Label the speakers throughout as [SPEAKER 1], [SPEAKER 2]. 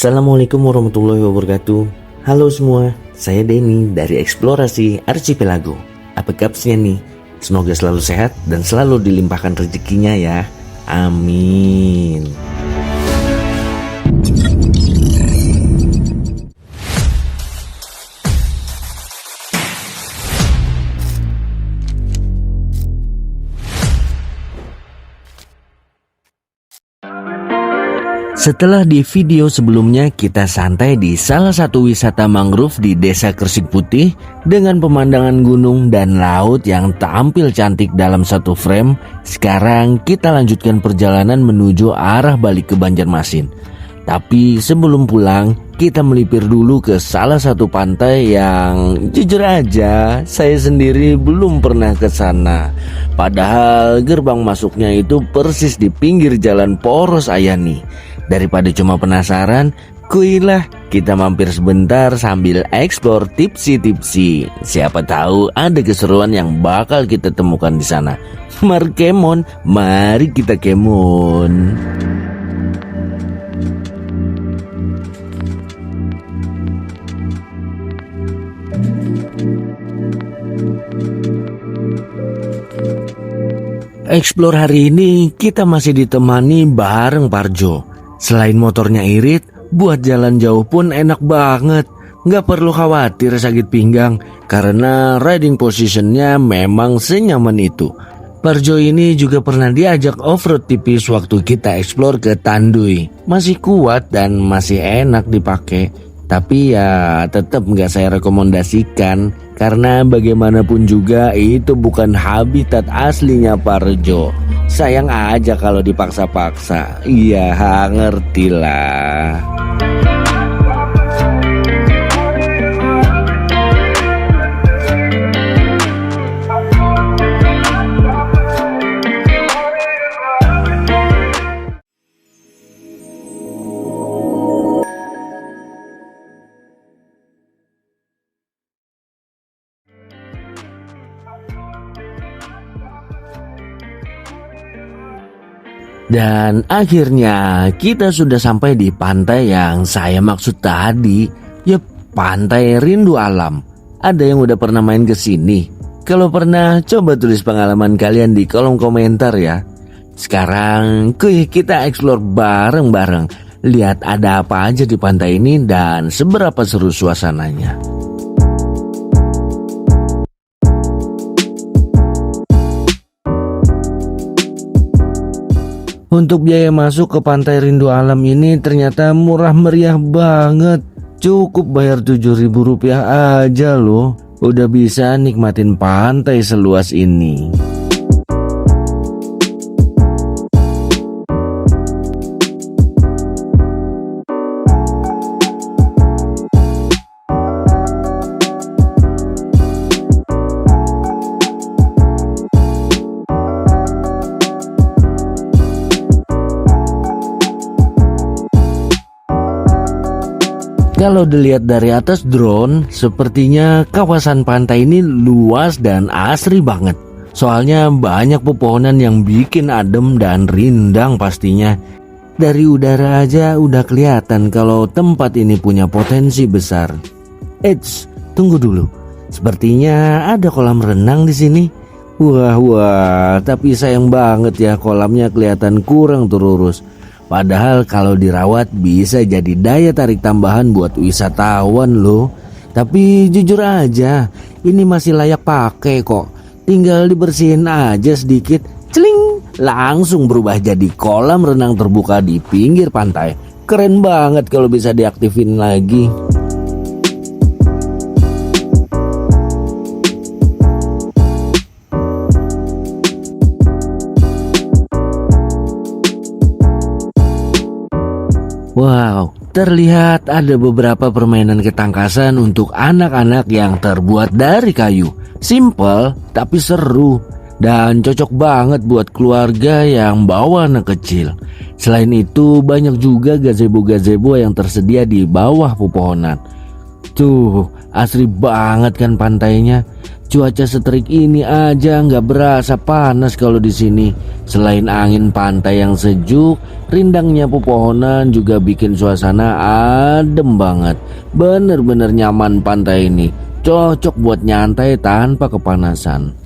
[SPEAKER 1] Assalamualaikum warahmatullahi wabarakatuh. Halo semua, saya Denny dari Eksplorasi Archipelago. Apa kabarnya nih? Semoga selalu sehat dan selalu dilimpahkan rezekinya ya. Amin. Setelah di video sebelumnya kita santai di salah satu wisata mangrove di Desa Kersik Putih dengan pemandangan gunung dan laut yang tampil cantik dalam satu frame, sekarang kita lanjutkan perjalanan menuju arah balik ke Banjarmasin. Tapi sebelum pulang, kita melipir dulu ke salah satu pantai yang jujur aja saya sendiri belum pernah ke sana. Padahal gerbang masuknya itu persis di pinggir jalan Poros Ayani. Daripada cuma penasaran, kuilah kita mampir sebentar sambil eksplor tipsi-tipsi. Siapa tahu ada keseruan yang bakal kita temukan di sana. Markemon, mari kita kemon. Explore hari ini kita masih ditemani bareng Parjo. Selain motornya irit, buat jalan jauh pun enak banget. Nggak perlu khawatir sakit pinggang karena riding positionnya memang senyaman itu. Parjo ini juga pernah diajak off-road tipis waktu kita explore ke Tandui. Masih kuat dan masih enak dipakai. Tapi ya tetap nggak saya rekomendasikan karena bagaimanapun juga itu bukan habitat aslinya Parjo. Sayang aja kalau dipaksa-paksa. Iya, ngertilah. Dan akhirnya kita sudah sampai di pantai yang saya maksud tadi. Yep, Pantai Rindu Alam. Ada yang udah pernah main ke sini? Kalau pernah, coba tulis pengalaman kalian di kolom komentar ya. Sekarang kita explore bareng-bareng. Lihat ada apa aja di pantai ini dan seberapa seru suasananya. Untuk biaya masuk ke Pantai Rindu Alam ini ternyata murah meriah banget. Cukup bayar Rp7.000 aja loh. Udah bisa nikmatin pantai seluas ini. Kalau dilihat dari atas drone, sepertinya kawasan pantai ini luas dan asri banget. Soalnya banyak pepohonan yang bikin adem dan rindang pastinya. Dari udara aja udah kelihatan kalau tempat ini punya potensi besar. Eits, tunggu dulu. Sepertinya ada kolam renang di sini. Wah, tapi sayang banget ya kolamnya kelihatan kurang terurus. Padahal kalau dirawat bisa jadi daya tarik tambahan buat wisatawan loh. Tapi jujur aja, ini masih layak pakai kok. Tinggal dibersihin aja sedikit, celing, langsung berubah jadi kolam renang terbuka di pinggir pantai. Keren banget kalau bisa diaktifin lagi. Wow, terlihat ada beberapa permainan ketangkasan untuk anak-anak yang terbuat dari kayu. Simple tapi seru dan cocok banget buat keluarga yang bawa anak kecil. Selain itu banyak juga gazebo-gazebo yang tersedia di bawah pepohonan. Tuh, asri banget kan pantainya. Cuaca seterik ini aja nggak berasa panas kalau di sini. Selain angin pantai yang sejuk, rindangnya pepohonan juga bikin suasana adem banget. Bener-bener nyaman pantai ini. Cocok buat nyantai tanpa kepanasan.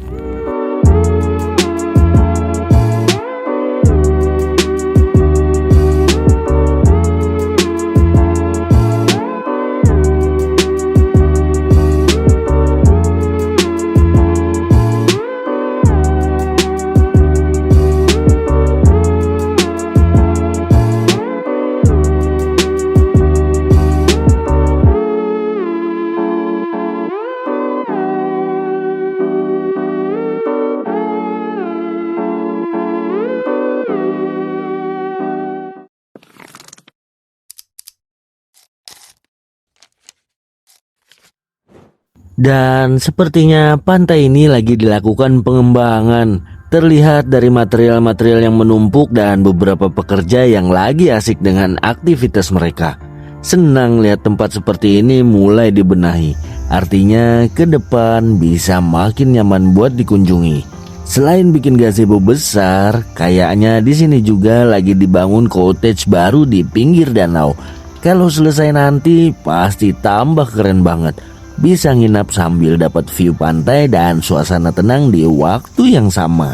[SPEAKER 1] Dan sepertinya pantai ini lagi dilakukan pengembangan. Terlihat dari material-material yang menumpuk dan beberapa pekerja yang lagi asik dengan aktivitas mereka. Senang lihat tempat seperti ini mulai dibenahi. Artinya ke depan bisa makin nyaman buat dikunjungi. Selain bikin gazebo besar, kayaknya di sini juga lagi dibangun cottage baru di pinggir danau. Kalau selesai nanti pasti tambah keren banget. Bisa nginap sambil dapat view pantai dan suasana tenang di waktu yang sama.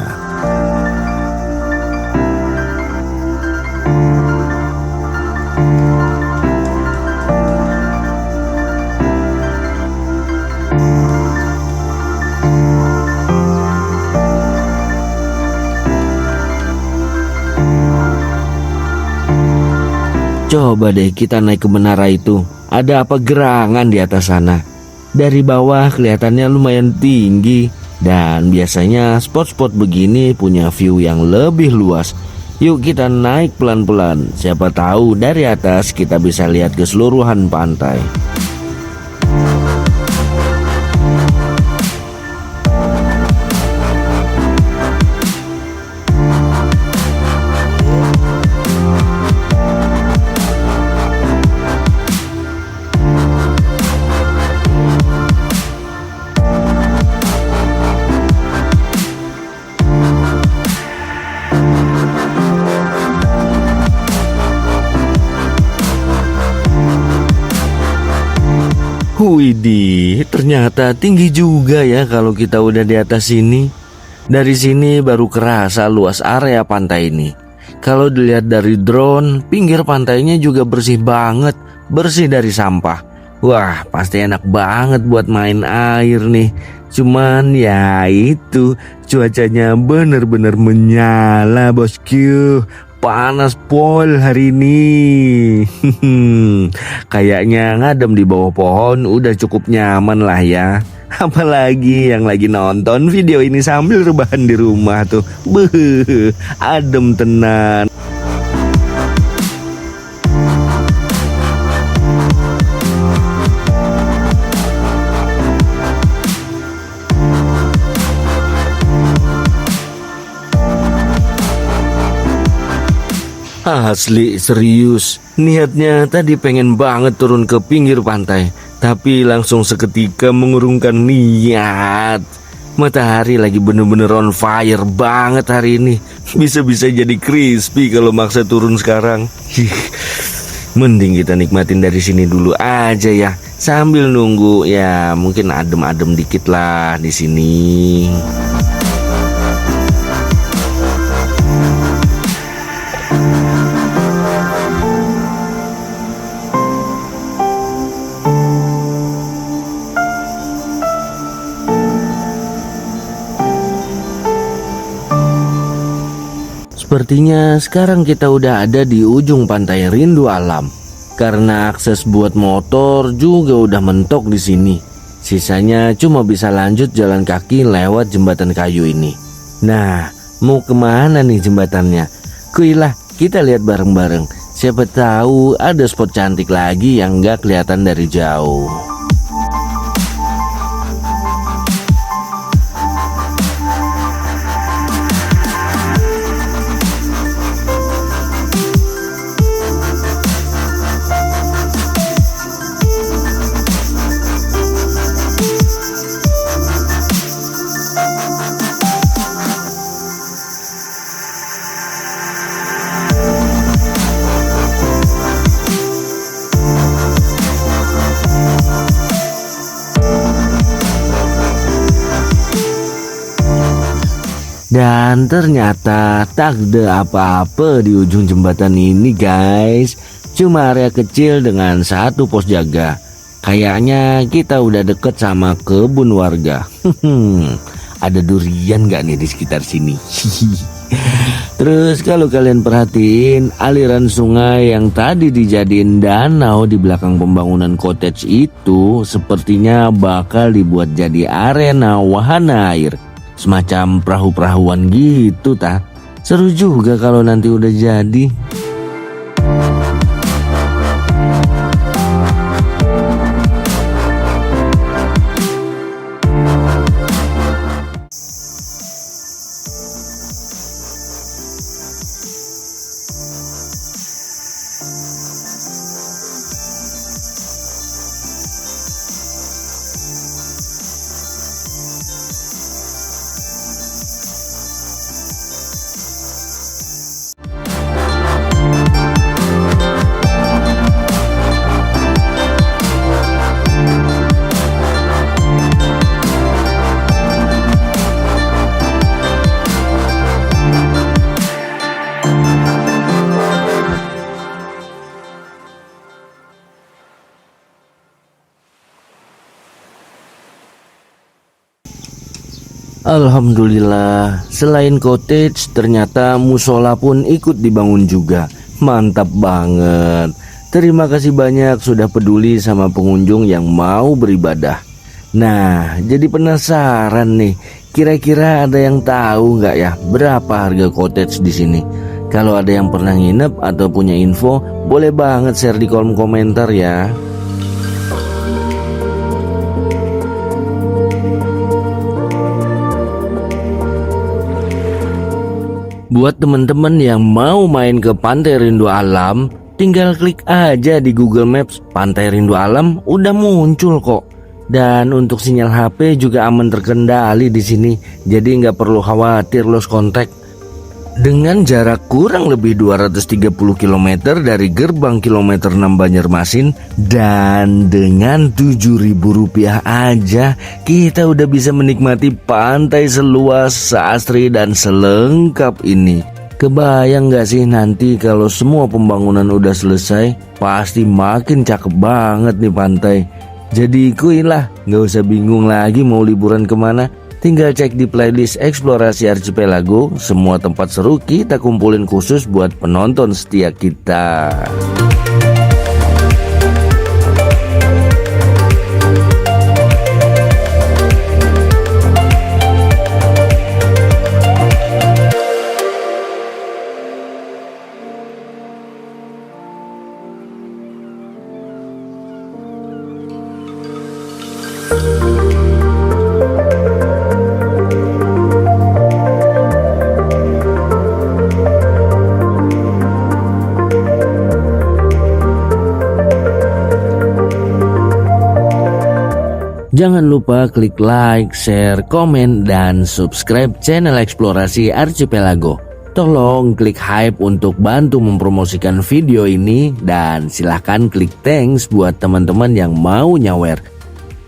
[SPEAKER 1] Coba deh kita naik ke menara itu. Ada apa gerangan di atas sana? Dari bawah kelihatannya lumayan tinggi. Dan biasanya spot-spot begini punya view yang lebih luas. Yuk kita naik pelan-pelan. Siapa tahu dari atas kita bisa lihat keseluruhan pantai. Widih, ternyata tinggi juga ya kalau kita udah di atas sini. Dari sini baru kerasa luas area pantai ini. Kalau dilihat dari drone, pinggir pantainya juga bersih banget, bersih dari sampah. Wah, pasti enak banget buat main air nih. Cuman ya itu, cuacanya bener-bener menyala bosku. Panas pol hari ini. Kayaknya ngadem di bawah pohon udah cukup nyaman lah ya. Apalagi yang lagi nonton video ini sambil rebahan di rumah tuh. Beuh, adem tenan. Asli serius, niatnya tadi pengen banget turun ke pinggir pantai, tapi langsung seketika mengurungkan niat. Matahari lagi bener-bener on fire banget hari ini. Bisa-bisa jadi crispy kalau maksa turun sekarang. Mending kita nikmatin dari sini dulu aja ya, sambil nunggu ya mungkin adem-adem dikit lah di sini. Sepertinya sekarang kita udah ada di ujung pantai rindu alam. Karena akses buat motor juga udah mentok di sini. Sisanya cuma bisa lanjut jalan kaki lewat jembatan kayu ini. Nah, mau kemana nih jembatannya? Kuilah, kita lihat bareng-bareng. Siapa tahu ada spot cantik lagi yang gak kelihatan dari jauh. Dan ternyata tak ada apa-apa di ujung jembatan ini guys. Cuma area kecil dengan satu pos jaga. Kayaknya kita udah deket sama kebun warga. Ada durian gak nih di sekitar sini? Terus kalau kalian perhatiin, aliran sungai yang tadi dijadiin danau di belakang pembangunan cottage itu sepertinya bakal dibuat jadi arena wahana air. Semacam perahu-perahuan gitu ta. Seru juga kalau nanti udah jadi. Alhamdulillah, selain cottage ternyata musola pun ikut dibangun juga. Mantap banget. Terima kasih banyak sudah peduli sama pengunjung yang mau beribadah. Nah, jadi penasaran nih, kira-kira ada yang tahu nggak ya berapa harga cottage di sini? Kalau ada yang pernah nginep atau punya info, boleh banget share di kolom komentar ya. Buat teman-teman yang mau main ke Pantai Rindu Alam, tinggal klik aja di Google Maps Pantai Rindu Alam, udah muncul kok. Dan untuk sinyal HP juga aman terkendali di sini, jadi nggak perlu khawatir lost kontak. Dengan jarak kurang lebih 230 km dari gerbang kilometer 6 Banjarmasin dan dengan Rp7.000 aja kita udah bisa menikmati pantai seluas, seasri dan selengkap ini. Kebayang gak sih nanti kalau semua pembangunan udah selesai, pasti makin cakep banget nih pantai. Jadi ikuin lah, gak usah bingung lagi mau liburan kemana. Tinggal cek di playlist Eksplorasi Archipelago, semua tempat seru kita kumpulin khusus buat penonton setia kita. Jangan lupa klik like, share, komen, dan subscribe channel Eksplorasi Archipelago. Tolong klik hype untuk bantu mempromosikan video ini dan silahkan klik thanks buat teman-teman yang mau nyawer.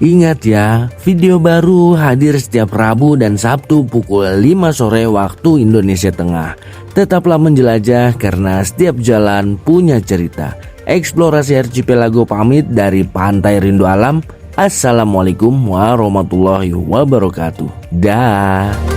[SPEAKER 1] Ingat ya, video baru hadir setiap Rabu dan Sabtu pukul 5 sore waktu Indonesia Tengah. Tetaplah menjelajah karena setiap jalan punya cerita. Eksplorasi Archipelago pamit dari Pantai Rindu Alam. Assalamualaikum warahmatullahi wabarakatuh. Dah.